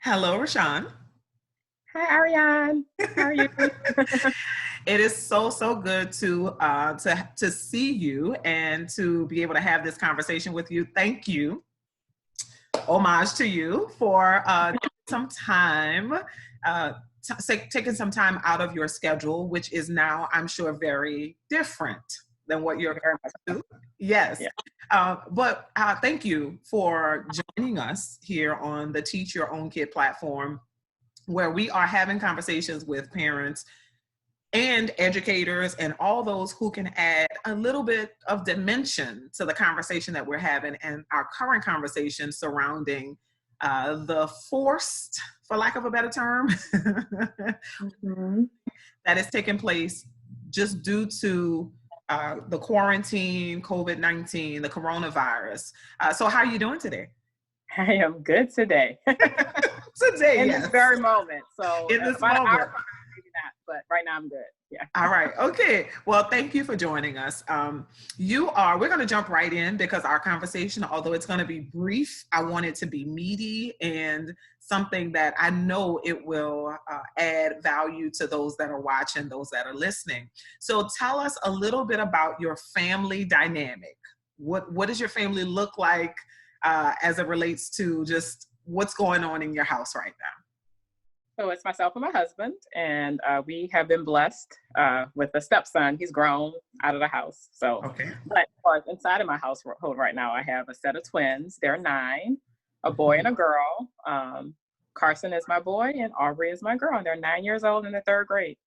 Hello, Rashain. Hi, Ariane. How are you? It is so good to see you and to be able to have this conversation with you. Thank you. Homage to you for some time, taking some time out of your schedule, which is now, I'm sure, very different than what you're Very much to. so. Yes. Yeah. But thank you for joining us here on the Teach Your Own Kid platform, where we are having conversations with parents and educators and all those who can add a little bit of dimension to the conversation that we're having and our current conversation surrounding the forced, for lack of a better term, Mhm. that is taking place just due to the quarantine, COVID-19, the coronavirus. So how are you doing today? I am good today. Today, In yes. this very moment. So In this about an moment. hour from now, maybe not, but right now I'm good. Yeah. All right. Okay. Well, thank you for joining us. We're going to jump right in because our conversation, although it's going to be brief, I want it to be meaty and something that I know it will add value to those that are watching, those that are listening. So tell us a little bit about your family dynamic. What does your family look like as it relates to just what's going on in your house right now? So it's myself and my husband, and we have been blessed with a stepson. He's grown out of the house. So, Okay. but as far as inside of my household right now, I have a set of twins. They're 9, a boy and a girl. Carson is my boy, and Aubrey is my girl. And they're 9 years old in the 3rd grade.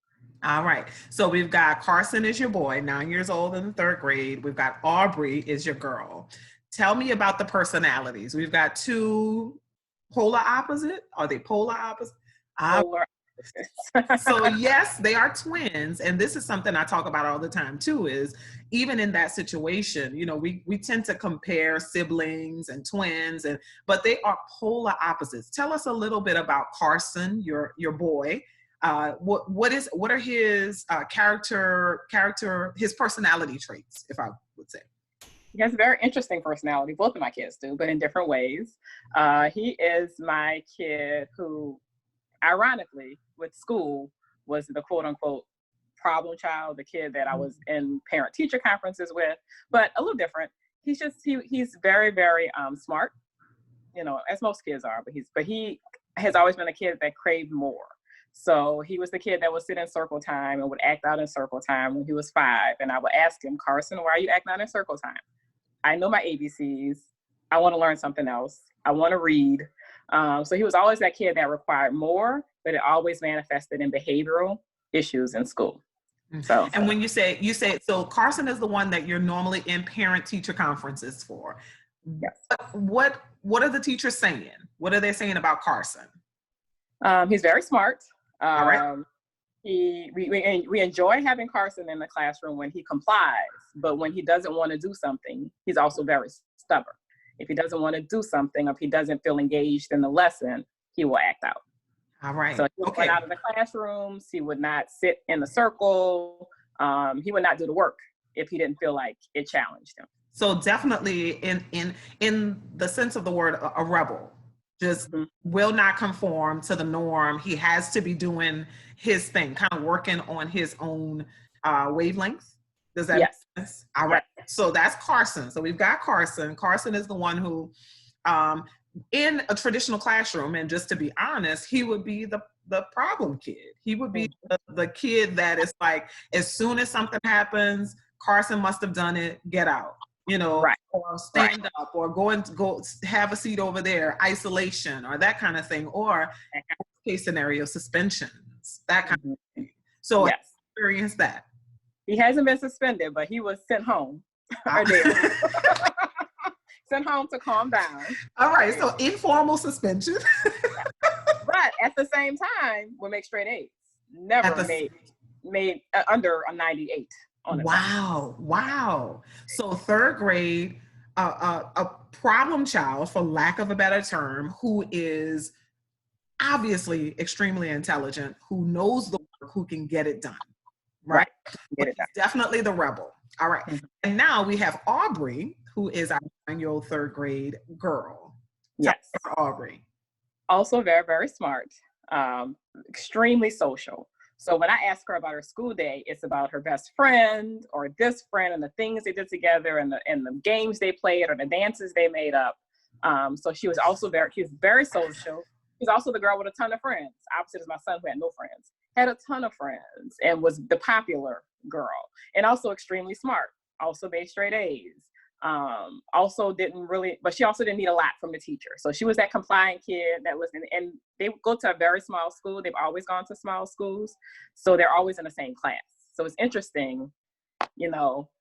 All right. So we've got Carson is your boy, 9 years old in the 3rd grade. We've got Aubrey is your girl. Tell me about the personalities. We've got two polar opposite. Are they polar opposite? Polar So yes, they are twins. And this is something I talk about all the time too, is even in that situation, we tend to compare siblings and twins, but they are polar opposites. Tell us a little bit about Carson, your boy. What are his his personality traits, if I would say? He has a very interesting personality. Both of my kids do, but in different ways. He is my kid who, ironically, with school, was the quote unquote problem child, the kid that I was in parent teacher conferences with, but a little different. He's very, very smart, as most kids are, but he has always been a kid that craved more. So he was the kid that would sit in circle time and would act out in circle time when he was 5. And I would ask him, Carson, why are you acting out in circle time? I know my ABCs. I want to learn something else. I want to read. So he was always that kid that required more, but it always manifested in behavioral issues in school. So, and when you say, so Carson is the one that you're normally in parent teacher conferences for. yes. What are the teachers saying? What are they saying about Carson? He's very smart. All right. We enjoy having Carson in the classroom when he complies, but when he doesn't want to do something, he's also very stubborn. If he doesn't want to do something, or if he doesn't feel engaged in the lesson, he will act out. All right. So he would run out of the classrooms. He would not sit in the circle. He would not do the work if he didn't feel like it challenged him. So definitely in the sense of the word, a rebel. Just will not conform to the norm. He has to be doing his thing, kind of working on his own wavelength. Does that make sense? All right. So that's Carson. So we've got Carson. Carson is the one who, in a traditional classroom, and just to be honest, he would be the problem kid. He would be the kid that is like, as soon as something happens, Carson must have done it, get out. Right. Or stand up, or go have a seat over there, isolation, or that kind of thing, or case scenario, suspensions, that kind of thing. So yes. Experience that. He hasn't been suspended, but he was sent home. Sent home to calm down. All right, so informal suspension. But at the same time, we'll make straight A's. Never made under a 98. Wow. So 3rd grade, a problem child, for lack of a better term, who is obviously extremely intelligent, who knows the work, who can get it done. Right. Definitely the rebel. All right. Mm-hmm. And now we have Aubrey, who is our 9-year-old 3rd grade girl. Yes. Aubrey. Also very, very smart, extremely social. So when I ask her about her school day, it's about her best friend or this friend and the things they did together and the games they played or the dances they made up. So she was very social. She's also the girl with a ton of friends. Opposite is my son who had no friends, had a ton of friends and was the popular girl and also extremely smart, also made straight A's. But she also didn't need a lot from the teacher. So she was that compliant kid that was and they go to a very small school. They've always gone to small schools. So they're always in the same class. So it's interesting,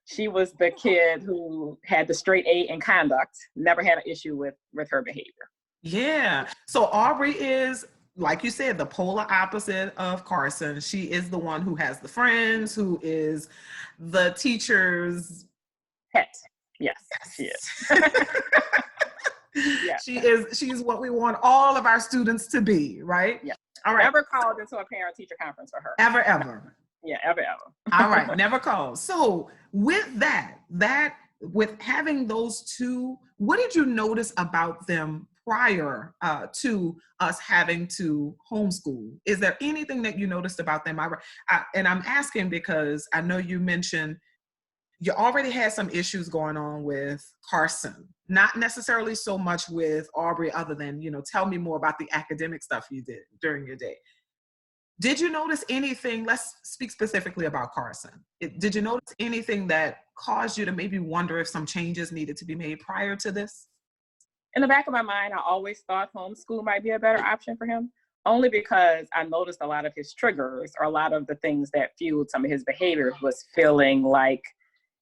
she was the kid who had the straight A in conduct, never had an issue with her behavior. Yeah. So Aubrey is, like you said, the polar opposite of Carson. She is the one who has the friends, who is the teacher's pet. Yes, she is. Yes. She's what we want all of our students to be, right? Yeah. All right. Never called into a parent-teacher conference for her. Ever. Yeah, ever. All right, never called. So with with having those two, what did you notice about them prior to us having to homeschool? Is there anything that you noticed about them? And I'm asking because I know you mentioned you already had some issues going on with Carson, not necessarily so much with Aubrey, other than, tell me more about the academic stuff you did during your day. Did you notice anything, let's speak specifically about Carson. Did you notice anything that caused you to maybe wonder if some changes needed to be made prior to this? In the back of my mind, I always thought homeschool might be a better option for him, only because I noticed a lot of his triggers or a lot of the things that fueled some of his behaviors was feeling like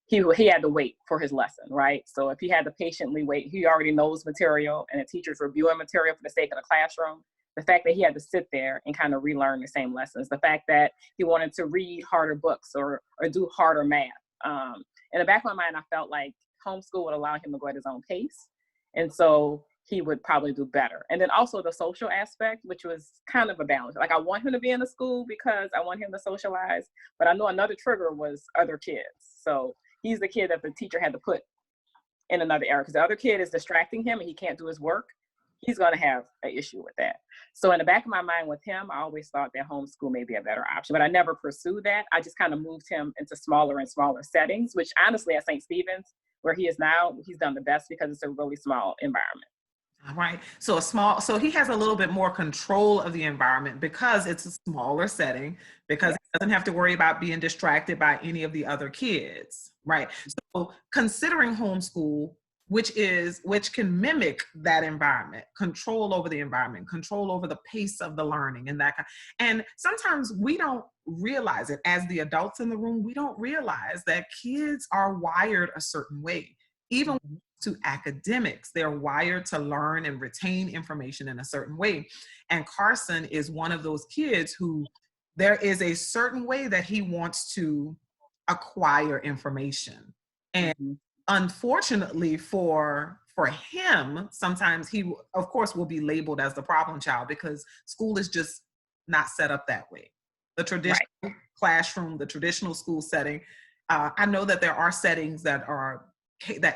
he had to wait for his lesson, right? So if he had to patiently wait, he already knows material and the teacher's reviewing material for the sake of the classroom. The fact that he had to sit there and kind of relearn the same lessons, the fact that he wanted to read harder books or do harder math. In the back of my mind, I felt like homeschool would allow him to go at his own pace. And so he would probably do better. And then also the social aspect, which was kind of a balance. Like I want him to be in the school because I want him to socialize, but I know another trigger was other kids. So he's the kid that the teacher had to put in another area because the other kid is distracting him and he can't do his work. He's going to have an issue with that. So in the back of my mind with him, I always thought that homeschool may be a better option, but I never pursued that. I just kind of moved him into smaller and smaller settings, which honestly at St. Stephen's, where he is now, he's done the best because it's a really small environment. All right. So he has a little bit more control of the environment because it's a smaller setting, because he doesn't have to worry about being distracted by any of the other kids, right? So considering homeschool, which can mimic that environment, control over the environment, control over the pace of the learning and that kind. And sometimes we don't realize it as the adults in the room. We don't realize that kids are wired a certain way. Even to academics, they're wired to learn and retain information in a certain way. And Carson is one of those kids who there is a certain way that he wants to acquire information. And unfortunately for him, sometimes he, of course, will be labeled as the problem child because school is just not set up that way. The traditional classroom, the traditional school setting, I know that there are settings that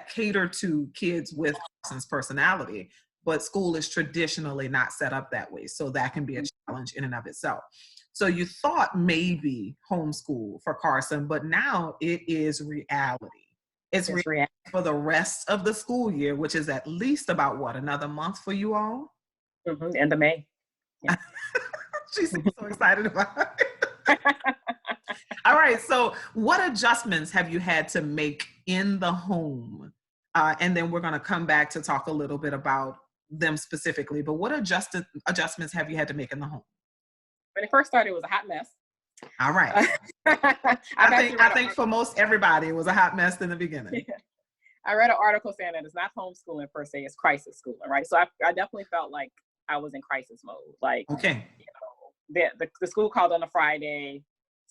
cater to kids with Carson's personality, but school is traditionally not set up that way. So that can be a challenge in and of itself. So you thought maybe homeschool for Carson, but now it is reality. It's reality for the rest of the school year, which is at least about another month for you all? End of May. Yeah. She seems so excited about it. All right. So what adjustments have you had to make in the home? And then we're going to come back to talk a little bit about them specifically. But what adjustments have you had to make in the home? When it first started, it was a hot mess. All right. I think for most everybody, it was a hot mess in the beginning. Yeah. I read an article saying that it's not homeschooling per se, it's crisis schooling, right? So I definitely felt like I was in crisis mode. Like, okay, the school called on a Friday.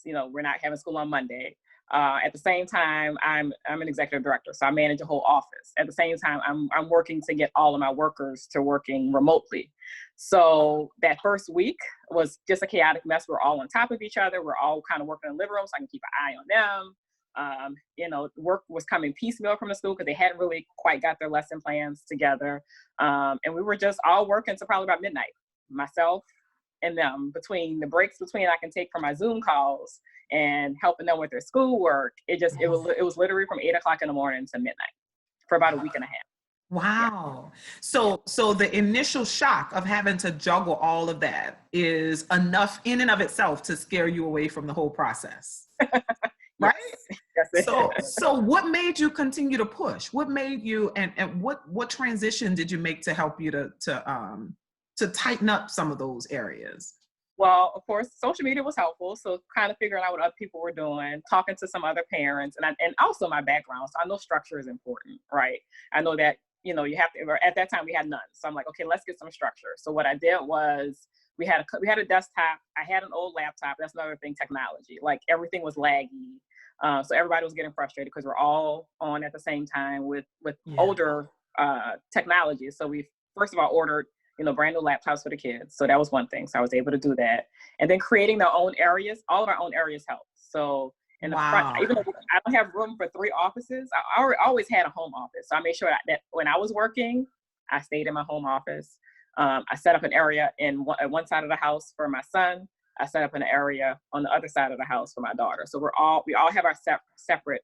We're not having school on Monday. At the same time, I'm an executive director, so I manage a whole office. At the same time, I'm working to get all of my workers to working remotely. So that first week was just a chaotic mess. We're all on top of each other. We're all kind of working in the living room, so I can keep an eye on them. Work was coming piecemeal from the school because they hadn't really quite got their lesson plans together. And we were just all working to probably about midnight. myself and them, between the breaks between I can take from my Zoom calls and helping them with their schoolwork. It was literally from 8 o'clock in the morning to midnight for about a week and a half. Wow. So the initial shock of having to juggle all of that is enough in and of itself to scare you away from the whole process. Right? Yes. So what made you continue to push? What made you, and what transition did you make to help you to tighten up some of those areas? Well, of course, social media was helpful. So kind of figuring out what other people were doing, talking to some other parents, and also my background. So I know structure is important, right? I know that, you have to, or at that time we had none. So I'm like, okay, let's get some structure. So what I did was we had a desktop. I had an old laptop. That's another thing, technology. Like everything was laggy. So everybody was getting frustrated because we're all on at the same time with older technology. So we first of all ordered brand new laptops for the kids. So that was one thing. So I was able to do that. And then creating their own areas, all of our own areas helped. So in the front, even though I don't have room for 3 offices, I always had a home office. So I made sure that when I was working, I stayed in my home office. I set up an area at one side of the house for my son. I set up an area on the other side of the house for my daughter. So we all have our separate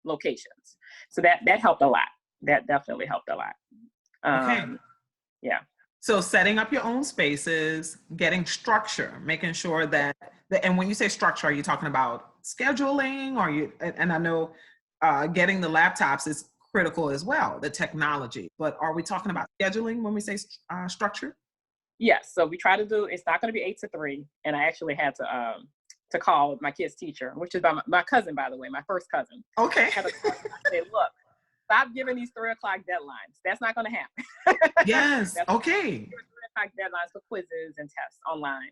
locations. So that helped a lot. That definitely helped a lot. Okay. Yeah. So setting up your own spaces, getting structure, making sure that and when you say structure, are you talking about scheduling, and I know getting the laptops is critical as well, the technology, but are we talking about scheduling when we say structure? Yes. So we try to do, it's not going to be 8 to 3. And I actually had to call my kid's teacher, which is my cousin, by the way, my first cousin. Okay. I had to call and say, look, stop giving these 3 o'clock deadlines. That's not going to happen. Yes. Okay. 3 o'clock deadlines for quizzes and tests online.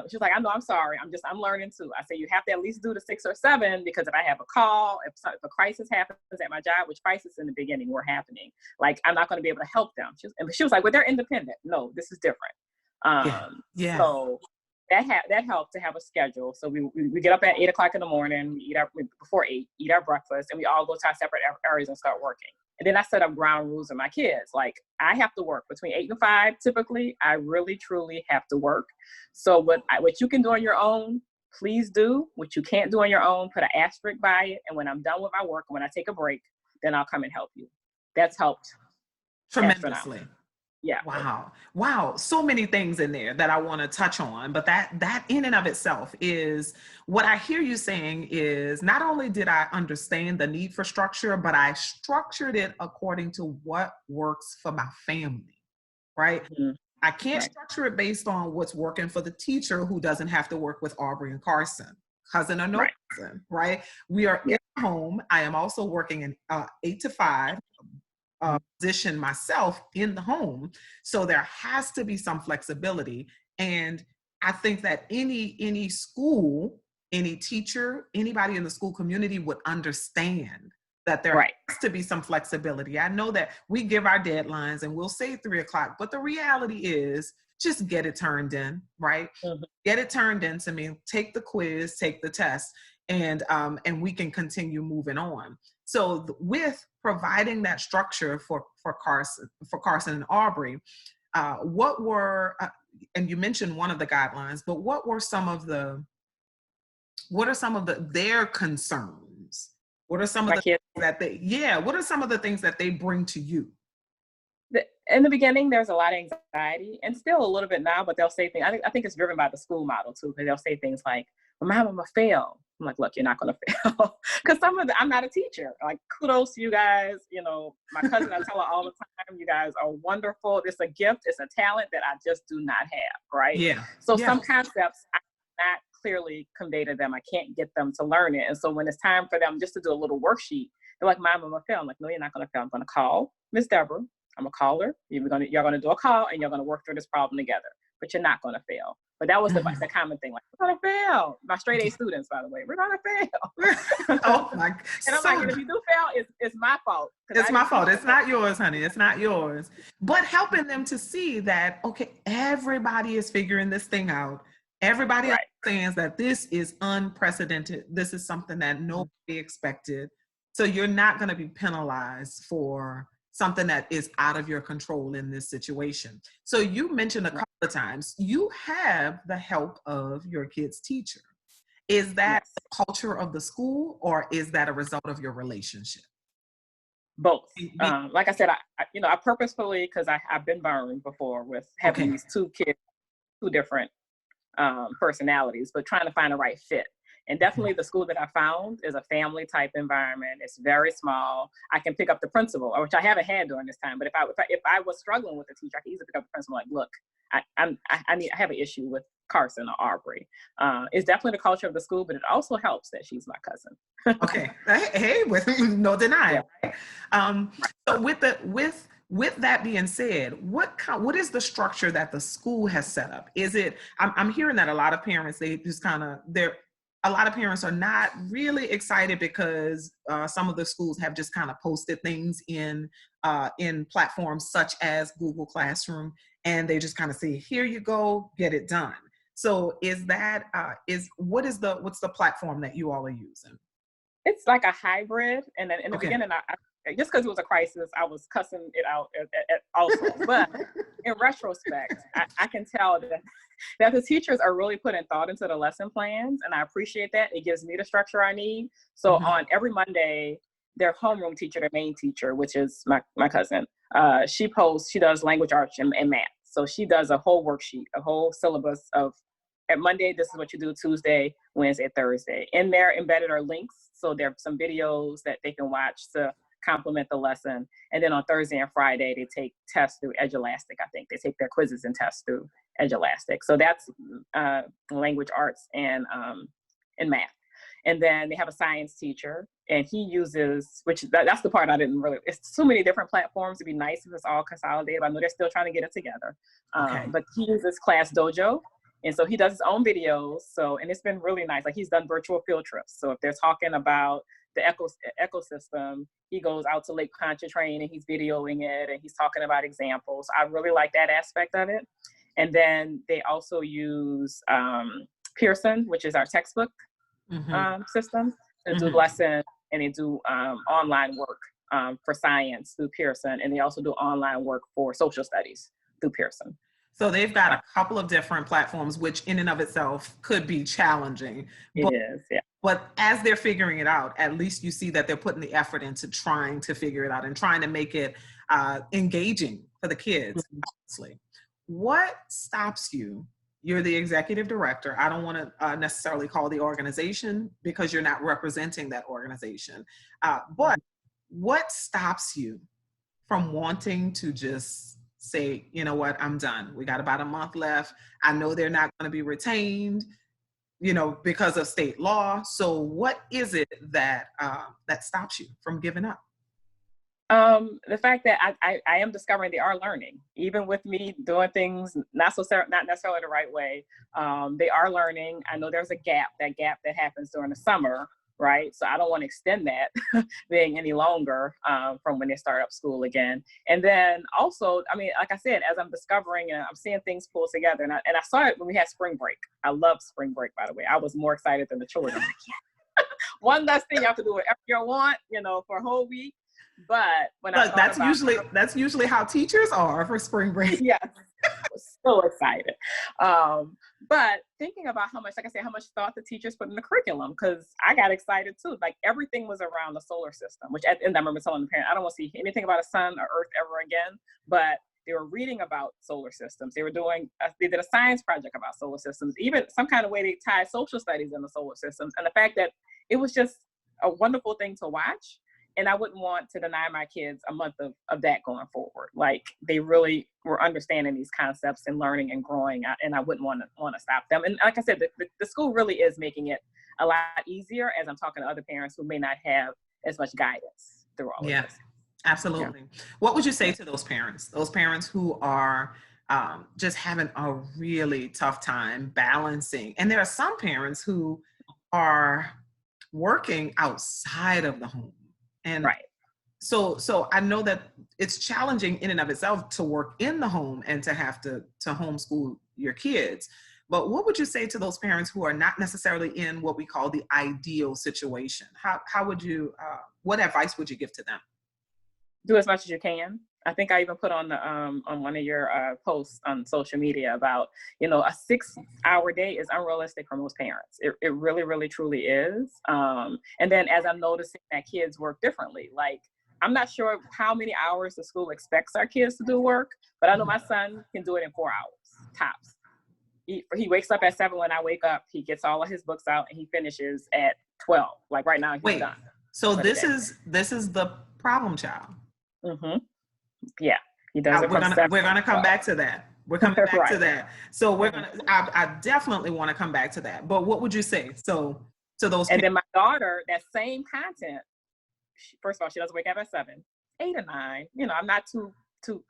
She was like, I'm sorry. I'm learning too. I say, you have to at least do the 6 or 7, because if I have a call, if a crisis happens at my job, which crisis in the beginning were happening, like I'm not going to be able to help them. She was like, well, they're independent. No, this is different. Yeah. So that helped to have a schedule. So we get up at 8 o'clock in the morning, before 8, eat our breakfast, and we all go to our separate areas and start working. And then I set up ground rules with my kids. Like I have to work between 8 and 5. Typically, I really, truly have to work. So what you can do on your own, please do. What you can't do on your own, put an asterisk by it. And when I'm done with my work, when I take a break, then I'll come and help you. That's helped tremendously. Yeah. Wow. So many things in there that I want to touch on, but that in and of itself is what I hear you saying is not only did I understand the need for structure, but I structured it according to what works for my family, right? Mm-hmm. I can't structure it based on what's working for the teacher who doesn't have to work with Aubrey and Carson, cousin or no cousin, right? We are in home. I am also working in 8 to 5. Position myself in the home. So there has to be some flexibility. And I think that any school, any teacher, anybody in the school community would understand that there has to be some flexibility. I know that we give our deadlines and we'll say 3 o'clock, but the reality is just get it turned in, right? Mm-hmm. Get it turned in to me, take the quiz, take the test, and we can continue moving on. So with providing that structure for Carson and Aubrey, what were and you mentioned one of the guidelines, but what are some of their concerns? What are some of the things what are some of the things that they bring to you? In the beginning, there's a lot of anxiety, and still a little bit now, but they'll say things. I think it's driven by the school model too, because they'll say things like, well, Mom, I'm gonna fail. I'm like, look, you're not going to fail. Because I'm not a teacher. Like, kudos to you guys. My cousin, I tell her all the time, you guys are wonderful. It's a gift. It's a talent that I just do not have, right? Yeah. So some concepts I cannot clearly convey to them. I can't get them to learn it. And so when it's time for them just to do a little worksheet, they're like, Mom, I'm going to fail. I'm like, no, you're not going to fail. I'm going to call Miss Deborah. I'm going to call her. You're going to do a call, and you're going to work through this problem together. But you're not going to fail. But that was the common thing. Like, we're going to fail. My straight A students, by the way, we're going to fail. Oh my God. And I'm like, and if you do fail, it's my fault. It's my fault. It's not yours, honey. It's not yours. But helping them to see that, okay, everybody is figuring this thing out. Everybody understands that this is unprecedented. This is something that nobody expected. So you're not going to be penalized for something that is out of your control in this situation. So you mentioned a couple the times you have the help of your kid's teacher. Is that Yes, the culture of the school, or is that a result of your relationship? both. Be- Like I said, I purposefully, because I've been burned before with having okay. these two kids, two different personalities, but trying to find the right fit. And Okay. definitely the school that I found is a family type environment. It's very small. I can pick up the principal, which I haven't had during this time. But if I was struggling with the teacher, I could easily pick up the principal. Like, look, I have an issue with Carson or Aubrey. It's definitely the culture of the school, but it also helps that she's my cousin. Okay. Hey, with no Yeah. denying, right? Um, so with that being said, what is the structure that the school has set up? Is it? I'm hearing that a lot of parents, they just kind of they're a lot of parents are not really excited because some of the schools have just kind of posted things in platforms such as Google Classroom, and they just kind of say, "Here you go, get it done." So is that what's the platform that you all are using? It's like a hybrid. And then in the Okay. beginning, I just because it was a crisis, I was cussing it out also. But in retrospect, I can tell that the teachers are really putting thought into the lesson plans, and I appreciate that. It gives me the structure I need. So Mhm. on every Monday, their homeroom teacher, their main teacher, which is my cousin, she does language arts and math. So she does a whole worksheet, a whole syllabus of at Monday, this is what you do, Tuesday, Wednesday, Thursday. In there embedded are links. So there are some videos that they can watch to complement the lesson. And then on Thursday and Friday, they take tests through Edulastic, I think. They take their quizzes and tests through Edulastic. So that's language arts and math. And then they have a science teacher, and he uses, that's the part I didn't really, it's too many different platforms. It'd be nice if it's all consolidated. I know they're still trying to get it together. Okay. But he uses Class Dojo. And so he does his own videos. So, and it's been really nice. Like, he's done virtual field trips. So if they're talking about the ecosystem, he goes out to Lake Pontchartrain and he's videoing it and he's talking about examples. I really like that aspect of it. And then they also use Pearson, which is our textbook Mhm. system, to do Mhm. lessons, and they do online work for science through Pearson. And they also do online work for social studies through Pearson. So they've got Uh, a couple of different platforms, which in and of itself could be challenging. it But is, yeah. but as they're figuring it out, at least you see that they're putting the effort into trying to figure it out and trying to make it engaging for the kids. Mhm. Obviously, what stops you? You're the executive director. I don't want to necessarily call the organization because you're not representing that organization. But what stops you from wanting to just say, you know what, I'm done. We got about a month left. I know they're not going to be retained, because of state law. So what is it that stops you from giving up? The fact that I am discovering they are learning, even with me doing things not necessarily the right way. They are learning. I know there's a gap that happens during the summer, right? So I don't want to extend that being any longer from when they start up school again. And then also, I mean, like I said, as I'm discovering and I'm seeing things pull together, and I saw it when we had spring break. I love spring break, by the way. I was more excited than the children. I'm like, yeah, one less thing you have to do whatever you want, for a whole week. But when I Look, thought about, that's usually how teachers are for spring break. yes, I was so excited. But thinking about how much, like I said, how much thought the teachers put in the curriculum, because I got excited too. Like, everything was around the solar system, which at the end I remember telling the parent, I don't want to see anything about a sun or earth ever again. But they were reading about solar systems. They did a science project about solar systems, even some kind of way they tied social studies in the solar systems. And the fact that it was just a wonderful thing to watch. And I wouldn't want to deny my kids a month of that going forward. Like, they really were understanding these concepts and learning and growing, and I wouldn't want to stop them. And like I said, the school really is making it a lot easier as I'm talking to other parents who may not have as much guidance through all of Yeah, this. absolutely. Yeah. What would you say to those parents who are just having a really tough time balancing? And there are some parents who are working outside of the home. And Right. so I know that it's challenging in and of itself to work in the home and to have to homeschool your kids. But what would you say to those parents who are not necessarily in what we call the ideal situation? How would you, what advice would you give to them? Do as much as you can. I think I even put on the on one of your posts on social media about, you know, a 6-hour day is unrealistic for most parents. It really, really, truly is. And then as I'm noticing that kids work differently, like I'm not sure how many hours the school expects our kids to do work, but I know my son can do it in 4 hours tops. He wakes up at 7 when I wake up. He gets all of his books out and he finishes at 12. Like right now, he's Wait, done. so this is the problem child. Mm-hmm. Yeah, he does it from 7 we're gonna come back to that. We're coming back Right. to that. So we're gonna. I definitely want to come back to that. But what would you say? So to those. And then my daughter, that same content. First of all, she doesn't wake up at 7, 8 or 9. You know, I'm not too.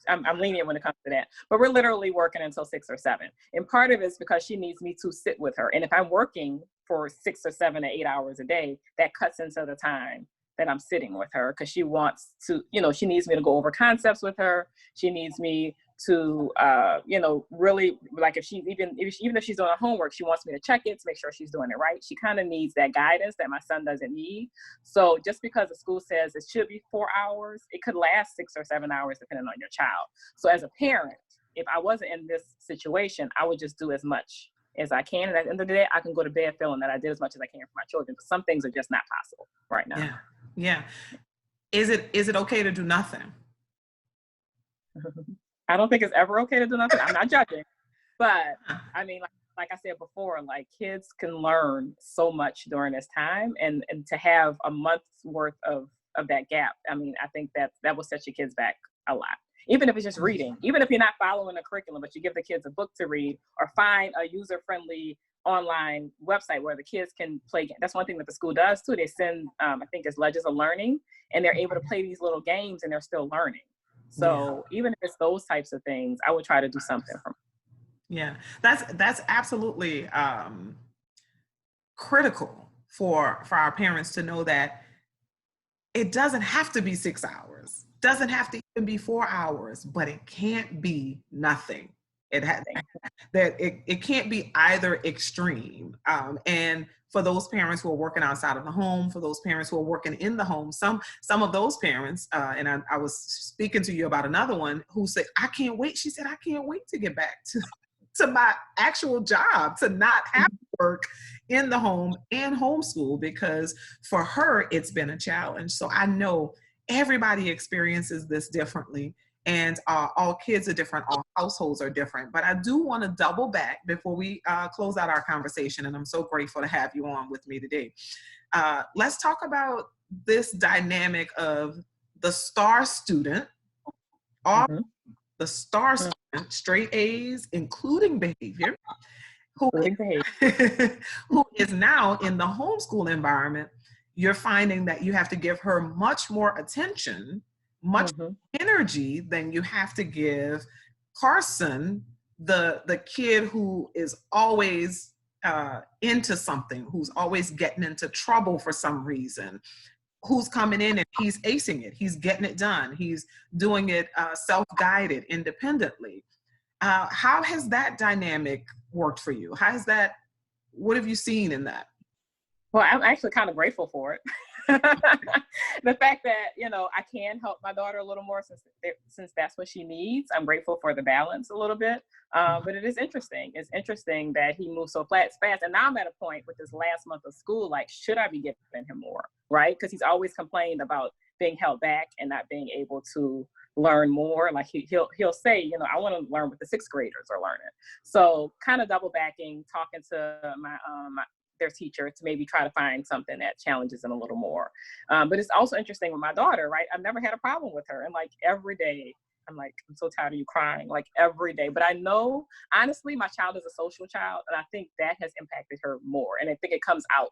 I'm lenient when it comes to that. But we're literally working until 6 or 7. And part of it is because she needs me to sit with her. And if I'm working for 6 or 7 or 8 hours a day, that cuts into the time that I'm sitting with her, because she wants to, you know, she needs me to go over concepts with her. She needs me to, you know, really, like if she's doing her homework, she wants me to check it to make sure she's doing it right. She kind of needs that guidance that my son doesn't need. So just because the school says it should be 4 hours, it could last 6 or 7 hours depending on your child. So as a parent, if I wasn't in this situation, I would just do as much as I can. And at the end of the day, I can go to bed feeling that I did as much as I can for my children. But some things are just not possible right now. Yeah. Yeah. Is it okay to do nothing? I don't think it's ever okay to do nothing. I'm not judging, but I mean, like I said before, like kids can learn so much during this time, and to have a month's worth of that gap. I mean, I think that will set your kids back a lot. Even if it's just reading, even if you're not following the curriculum, but you give the kids a book to read or find a user-friendly online website where the kids can play. That's one thing that the school does too. They send, I think it's Ledges of Learning, and they're able to play these little games and they're still learning. So even if it's those types of things, I would try to do something from. Yeah, that's absolutely critical for our parents to know that it doesn't have to be 6 hours, doesn't have to even be 4 hours, but it can't be nothing. It can't be either extreme. And for those parents who are working outside of the home, for those parents who are working in the home, some of those parents, and I was speaking to you about another one who said, I can't wait. She said, I can't wait to get back to my actual job, to not have to work in the home and homeschool, because for her, it's been a challenge. So I know everybody experiences this differently. And all kids are different, all households are different. But I do want to double back before we close out our conversation, and I'm so grateful to have you on with me today. Let's talk about this dynamic of the star student, the star student, straight A's, including behavior, who is now in the homeschool environment. You're finding that you have to give her much more attention, much energy than you have to give Carson, the kid who is always into something, who's always getting into trouble for some reason, who's coming in and he's acing it, he's getting it done, he's doing it self-guided, independently. How has that dynamic worked for you? What have you seen in that? Well, I'm actually kind of grateful for it. The fact that, you know, I can help my daughter a little more since that's what she needs. I'm grateful for the balance a little bit. But it is interesting. It's interesting that he moves so fast. And now I'm at a point with this last month of school, like, should I be giving him more, right? Because he's always complained about being held back and not being able to learn more. Like he'll say, you know, I want to learn what the 6th graders are learning. So kind of double backing, talking to their teacher to maybe try to find something that challenges them a little more. But it's also interesting with my daughter, right? I've never had a problem with her. And like every day, I'm like, I'm so tired of you crying, like every day. But I know, honestly, my child is a social child, and I think that has impacted her more. And I think it comes out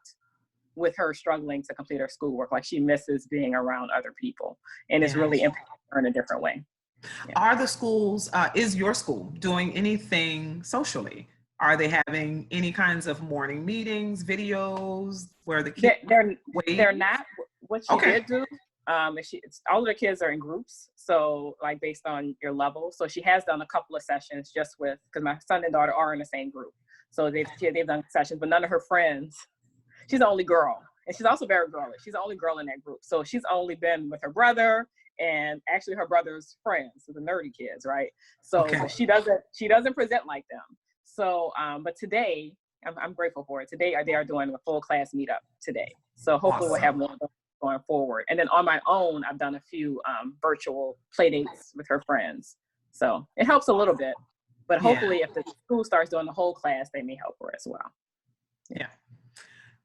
with her struggling to complete her schoolwork. Like she misses being around other people, and it's really impacting her in a different way. Yeah. Are the schools, is your school doing anything socially? Are they having any kinds of morning meetings, videos where the kids? They're not. What she did do, all of the kids are in groups. So like based on your level. So she has done a couple of sessions just with, because my son and daughter are in the same group. So they've done sessions, but none of her friends. She's the only girl. And she's also very girly. She's the only girl in that group. So she's only been with her brother and actually her brother's friends, so the nerdy kids, right? So Okay. but she doesn't present like them. So, but today, I'm grateful for it. Today, they are doing a full class meetup today. So hopefully we'll have more of those going forward. And then on my own, I've done a few virtual play dates with her friends. So it helps a little bit, but hopefully if the school starts doing the whole class, they may help her as well. Yeah.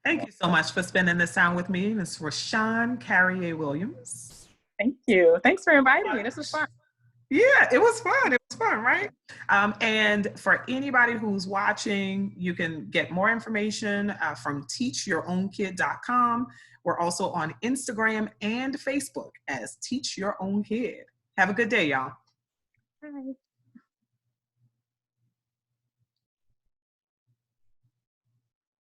Thank you so much for spending this time with me, Ms. Rashain Carriere Williams. Thank you. Thanks for inviting me. This was fun. Yeah, it was fun. It was fun, right? And for anybody who's watching, you can get more information from teachyourown.kid.com. We're also on Instagram and Facebook as Teach Your Own Kid. Have a good day, y'all. Bye.